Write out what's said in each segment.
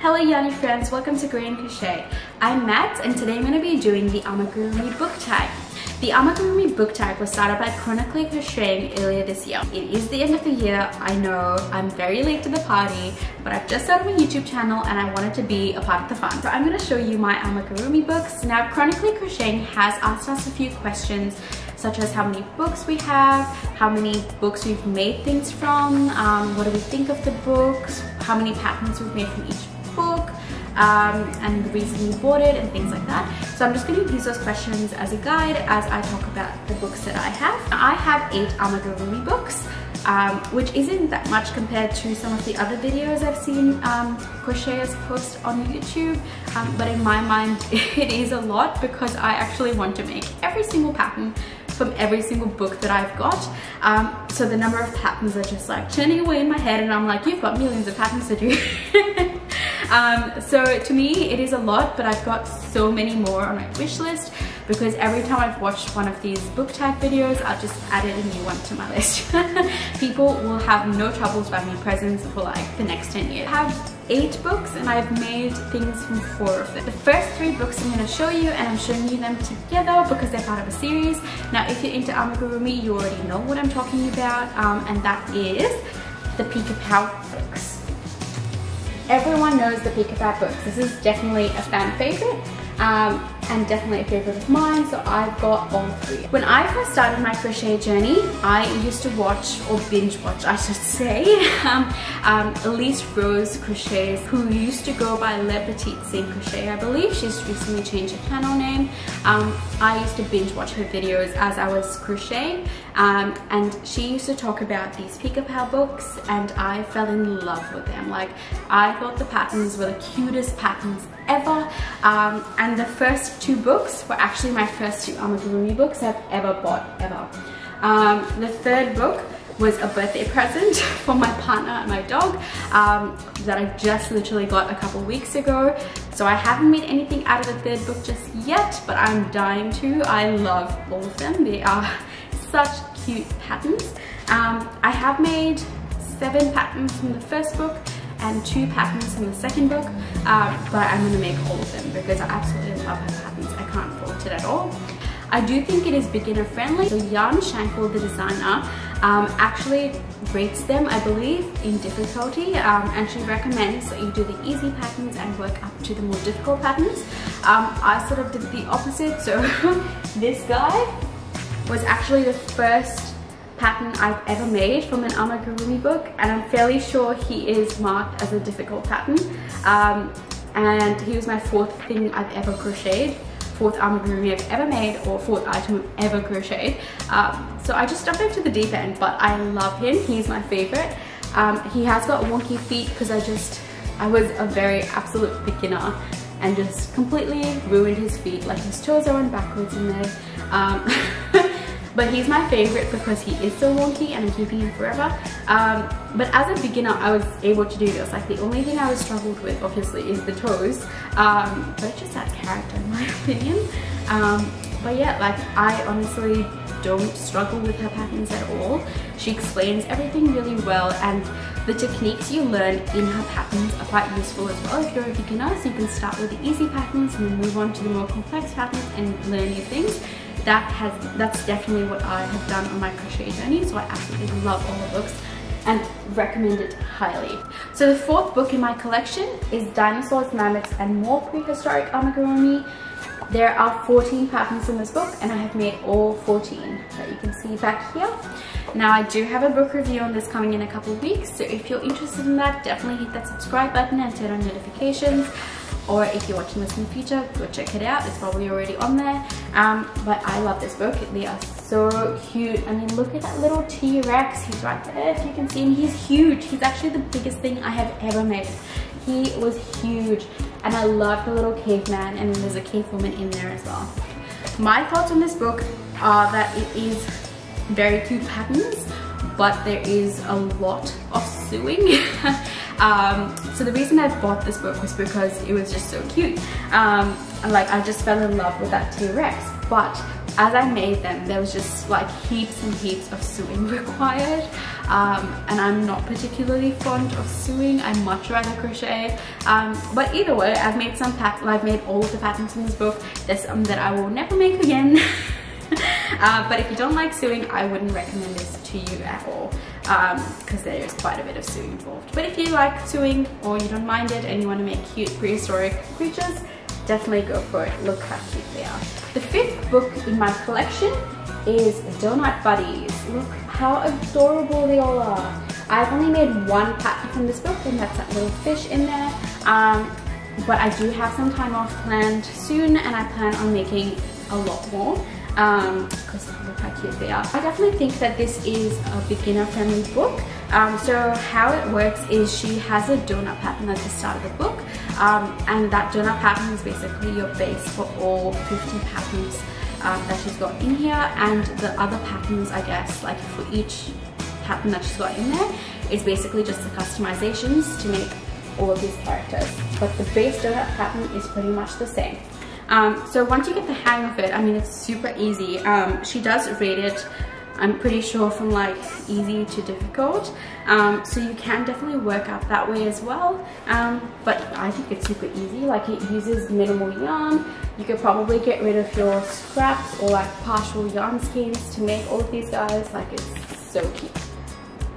Hello Yarny friends, welcome to Crochet Crochet. I'm Matt and today I'm going to be doing the Amigurumi book tag. The Amigurumi book tag was started by Chronically Crocheting earlier this year. It is the end of the year, I know, I'm very late to the party, but I've just started my YouTube channel and I wanted to be a part of the fun. So I'm going to show you my Amigurumi books. Now Chronically Crocheting has asked us a few questions such as how many books we have, how many books we've made things from, what do we think of the books, how many patterns we've made from each book, and the reason we bought it and things like that. So I'm just going to use those questions as a guide as I talk about the books that I have. I have 8 Amigurumi books, which isn't that much compared to some of the other videos I've seen crocheters post on YouTube, but in my mind it is a lot because I actually want to make every single pattern from every single book that I've got. So the number of patterns are just like churning away in my head and I'm like, you've got millions of patterns to do. So to me it is a lot, but I've got so many more on my wish list because every time I've watched one of these book tag videos, I've just added a new one to my list. People will have no troubles buying me presents for like the next 10 years. I have 8 books and I've made things from 4 of them. The first 3 books I'm going to show you, and I'm showing you them together because they're part of a series. Now if you're into Amigurumi, you already know what I'm talking about, and that is the Peek-a-Pow books. Everyone knows the Peek-a-Pow books. This is definitely a fan favorite, and definitely a favorite of mine, so I've got all 3. When I first started my crochet journey, I used to watch, or binge watch I should say, Elise Rose Crochets, who used to go by Le Petite Saint Crochet, I believe. She's recently changed her channel name. I used to binge watch her videos as I was crocheting, and she used to talk about these Peek-a-Pow books and I fell in love with them. Like, I thought the patterns were the cutest patterns ever, and the first 2 books were actually my first 2 Amigurumi books I've ever bought, ever. The 3rd book was a birthday present for my partner and my dog that I just literally got a couple weeks ago. So I haven't made anything out of the 3rd book just yet, but I'm dying to. I love all of them. They are such cute patterns. I have made 7 patterns from the 1st book and 2 patterns from the 2nd book, but I'm going to make all of them because I absolutely love her patterns. I can't fault it at all. I do think it is beginner friendly. So Yarn Shankle, the designer, actually rates them, I believe, in difficulty, and she recommends that you do the easy patterns and work up to the more difficult patterns. I sort of did the opposite, so this guy was actually the first pattern I've ever made from an Amigurumi book, and I'm fairly sure he is marked as a difficult pattern, and he was my 4th thing I've ever crocheted, 4th Amigurumi I've ever made, or 4th item I've ever crocheted. So I just jumped into the deep end, but I love him. He's my favorite. He has got wonky feet because I was a very absolute beginner and just completely ruined his feet. Like, his toes are on backwards in there. But he's my favorite because he is so wonky and I'm keeping him forever. But as a beginner, I was able to do this. Like, the only thing I was struggled with, obviously, is the toes. But it just adds character in my opinion. But yeah, like, I honestly don't struggle with her patterns at all. She explains everything really well, and the techniques you learn in her patterns are quite useful as well if you're a beginner. So you can start with the easy patterns and then move on to the more complex patterns and learn new things. That's definitely what I have done on my crochet journey, so I absolutely love all the books and recommend it highly. So the 4th book in my collection is Dinosaurs, Mammoths and More Prehistoric Amigurumi. There are 14 patterns in this book and I have made all 14 that you can see back here. Now I do have a book review on this coming in a couple of weeks, so if you're interested in that, definitely hit that subscribe button and turn on notifications. Or if you're watching this in the future, go check it out. It's probably already on there. But I love this book. They are so cute. I mean, look at that little T-Rex. He's right there, if you can see him. He's huge. He's actually the biggest thing I have ever made. He was huge. And I love the little caveman, and then there's a cave woman in there as well. My thoughts on this book are that it is very cute patterns, but there is a lot of sewing. So the reason I bought this book was because it was just so cute. And like, I just fell in love with that T-Rex. But as I made them, there was just like heaps and heaps of sewing required, and I'm not particularly fond of sewing. I much rather crochet, but either way, I've made all of the patterns in this book. There's some that I will never make again. But if you don't like sewing, I wouldn't recommend this to you at all, because there is quite a bit of sewing involved. But if you like sewing or you don't mind it and you want to make cute prehistoric creatures, definitely go for it. Look how cute they are. The fifth book in my collection is Donut Buddies. Look how adorable they all are. I've only made one pattern from this book, and that's that little fish in there. But I do have some time off planned soon, and I plan on making a lot more. Because look how cute they are. I definitely think that this is a beginner friendly book. So how it works is she has a donut pattern at the start of the book, and that donut pattern is basically your base for all 50 patterns that she's got in here, and the other patterns, I guess, like for each pattern that she's got in there, is basically just the customizations to make all of these characters. But the base donut pattern is pretty much the same. So once you get the hang of it, I mean, it's super easy. She does rate it, I'm pretty sure, from like easy to difficult. So you can definitely work out that way as well. But I think it's super easy. Like, it uses minimal yarn. You could probably get rid of your scraps or like partial yarn skeins to make all of these guys. Like, it's so cute.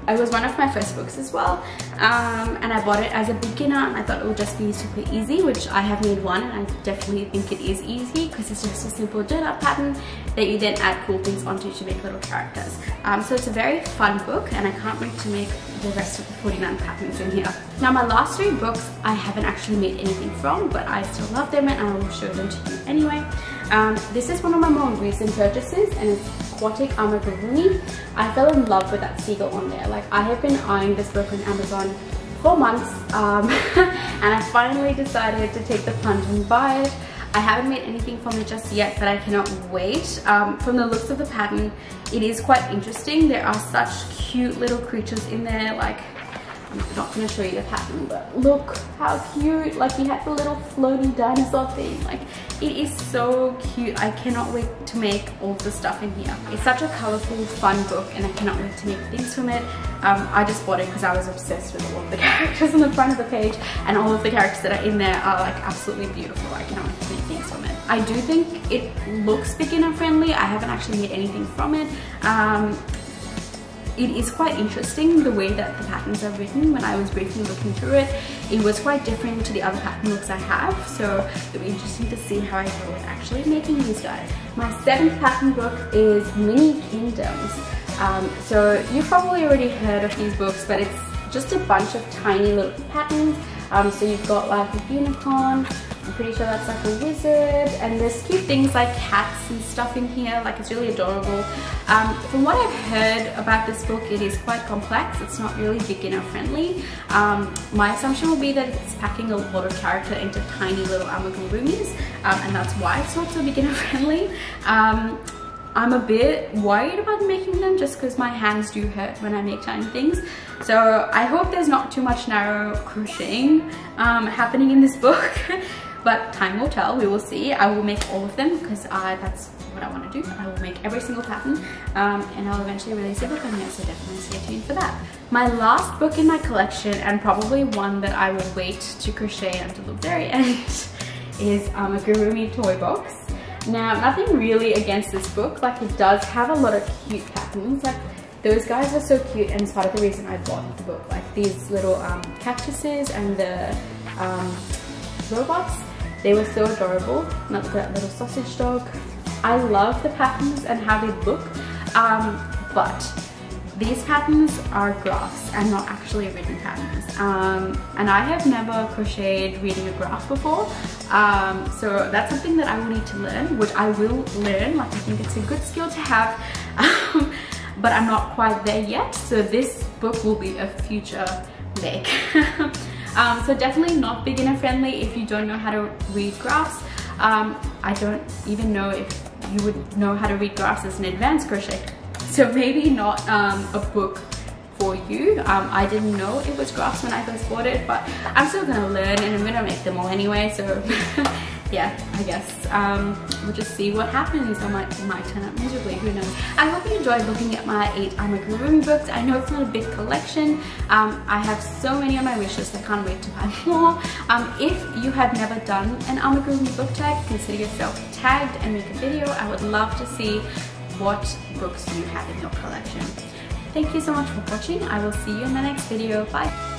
It was one of my first books as well, and I bought it as a beginner, and I thought it would just be super easy, which I have made one, and I definitely think it is easy because it's just a simple donut pattern that you then add cool things onto to make little characters. So it's a very fun book, and I can't wait to make the rest of the 49 patterns in here. Now, my last 3 books I haven't actually made anything from, but I still love them and I will show them to you anyway. This is one of my more recent purchases, and it's Aquatic Amigurumi. I fell in love with that seagull on there. Like, I have been eyeing this book on Amazon for months, and I finally decided to take the plunge and buy it. I haven't made anything from it just yet, but I cannot wait. From the looks of the pattern, it is quite interesting. There are such cute little creatures in there. Like, I'm not going to show you the pattern, but look how cute. Like, we have the little floaty dinosaur thing. Like, it is so cute. I cannot wait to make all the stuff in here. It's such a colorful, fun book, and I cannot wait to make things from it. I just bought it because I was obsessed with all of the characters on the front of the page, and all of the characters that are in there are like absolutely beautiful. I cannot wait to make things from it. I do think it looks beginner friendly. I haven't actually made anything from it. It is quite interesting the way that the patterns are written. When I was briefly looking through it, it was quite different to the other pattern books I have, so it'll be interesting to see how I go with actually making these guys. My 7th pattern book is Mini Kingdoms. So you've probably already heard of these books, but it's just a bunch of tiny little patterns. So you've got like a unicorn, I'm pretty sure that's like a wizard, and there's cute things like cats and stuff in here. Like, it's really adorable. From what I've heard about this book, it is quite complex. It's not really beginner friendly. My assumption will be that it's packing a lot of character into tiny little amigurumis, and that's why it's not so beginner friendly. I'm a bit worried about making them just because my hands do hurt when I make tiny things. So I hope there's not too much narrow crocheting happening in this book. But time will tell, we will see. I will make all of them because that's what I want to do. I will make every single pattern, and I'll eventually release a book on here, so definitely stay tuned for that. My last book in my collection, and probably one that I will wait to crochet until the very end, is Amigurumi Toy Box. Now, nothing really against this book. Like, it does have a lot of cute patterns. Like, those guys are so cute, and it's part of the reason I bought the book. Like, these little cactuses and the robots, they were so adorable. Not that little sausage dog. I love the patterns and how they look, but these patterns are graphs and not actually written patterns. And I have never crocheted reading a graph before, so that's something that I will need to learn, which I will learn. Like, I think it's a good skill to have, but I'm not quite there yet, so this book will be a future make. So definitely not beginner friendly if you don't know how to read graphs. I don't even know if you would know how to read graphs as an advanced crochet. So maybe not a book for you. I didn't know it was graphs when I first bought it, but I'm still gonna learn and I'm gonna make them all anyway, so yeah, I guess we'll just see what happens. I might turn out miserably, who knows. I hope you enjoyed looking at my 8 Amigurumi books. I know it's not a big collection. I have so many on my wish list, I can't wait to buy more. If you have never done an Amigurumi book tag, consider yourself tagged and make a video. I would love to see what books you have in your collection. Thank you so much for watching. I will see you in the next video. Bye!